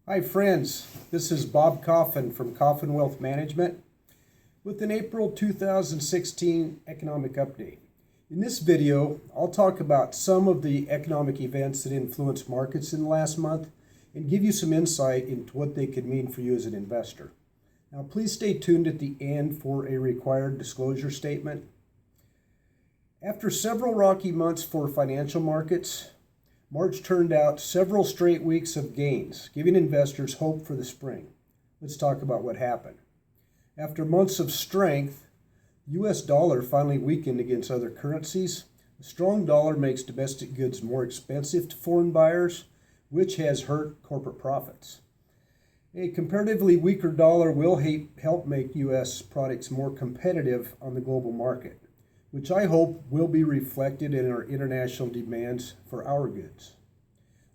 Hi friends, this is Bob Coffin from Coffin Wealth Management with an April 2016 economic update. In this video, I'll talk about some of the economic events that influenced markets in the last month and give you some insight into what they could mean for you as an investor. Now please stay tuned at the end for a required disclosure statement. After several rocky months for financial markets, March turned out several straight weeks of gains, giving investors hope for the spring. Let's talk about what happened. After months of strength, the U.S. dollar finally weakened against other currencies. A strong dollar makes domestic goods more expensive to foreign buyers, which has hurt corporate profits. A comparatively weaker dollar will help make U.S. products more competitive on the global market, which I hope will be reflected in our international demands for our goods.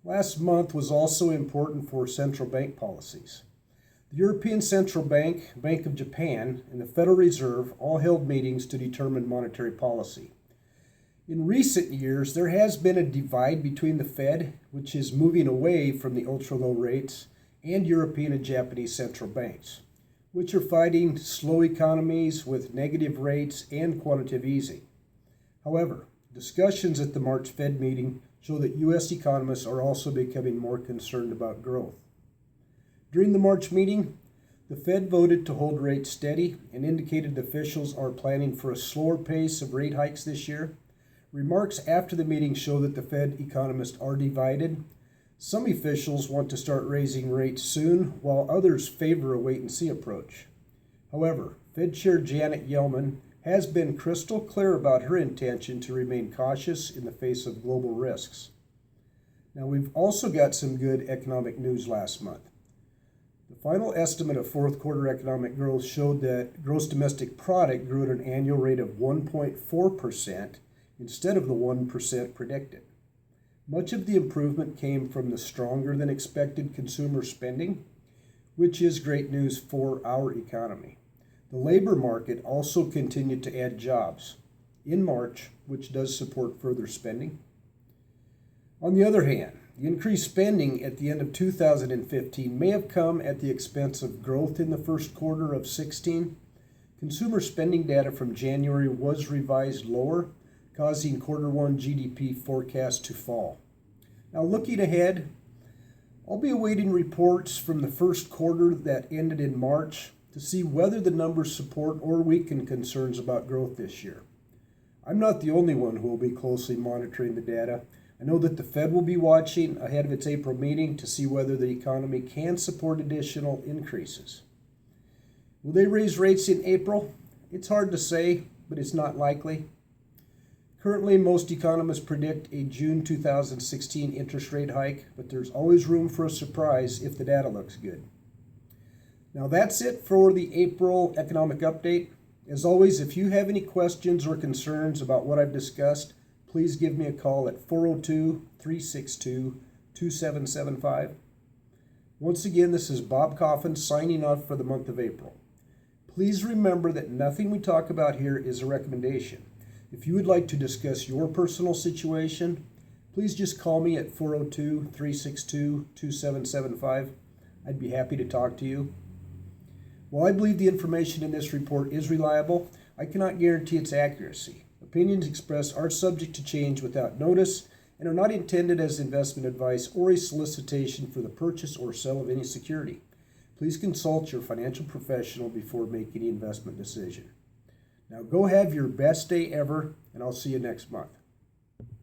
Last month was also important for central bank policies. The European Central Bank, Bank of Japan, and the Federal Reserve all held meetings to determine monetary policy. In recent years, there has been a divide between the Fed, which is moving away from the ultra-low rates, and European and Japanese central banks, which are fighting slow economies with negative rates and quantitative easing. However, discussions at the March Fed meeting show that U.S. economists are also becoming more concerned about growth. During the March meeting, the Fed voted to hold rates steady and indicated officials are planning for a slower pace of rate hikes this year. Remarks after the meeting show that the Fed economists are divided. Some officials want to start raising rates soon, while others favor a wait-and-see approach. However, Fed Chair Janet Yellen has been crystal clear about her intention to remain cautious in the face of global risks. Now, we've also got some good economic news last month. The final estimate of fourth quarter economic growth showed that gross domestic product grew at an annual rate of 1.4% instead of the 1% predicted. Much of the improvement came from the stronger than expected consumer spending, which is great news for our economy. The labor market also continued to add jobs in March, which does support further spending. On the other hand, the increased spending at the end of 2015 may have come at the expense of growth in the first quarter of 16. Consumer spending data from January was revised lower, causing quarter one GDP forecast to fall. Now looking ahead, I'll be awaiting reports from the first quarter that ended in March to see whether the numbers support or weaken concerns about growth this year. I'm not the only one who will be closely monitoring the data. I know that the Fed will be watching ahead of its April meeting to see whether the economy can support additional increases. Will they raise rates in April? It's hard to say, but it's not likely. Currently, most economists predict a June 2016 interest rate hike, but there's always room for a surprise if the data looks good. Now that's it for the April economic update. As always, if you have any questions or concerns about what I've discussed, please give me a call at 402-362-2775. Once again, this is Bob Coffin signing off for the month of April. Please remember that nothing we talk about here is a recommendation. If you would like to discuss your personal situation, please just call me at 402-362-2775. I'd be happy to talk to you. While I believe the information in this report is reliable, I cannot guarantee its accuracy. Opinions expressed are subject to change without notice and are not intended as investment advice or a solicitation for the purchase or sale of any security. Please consult your financial professional before making any investment decision. Now go have your best day ever, and I'll see you next month.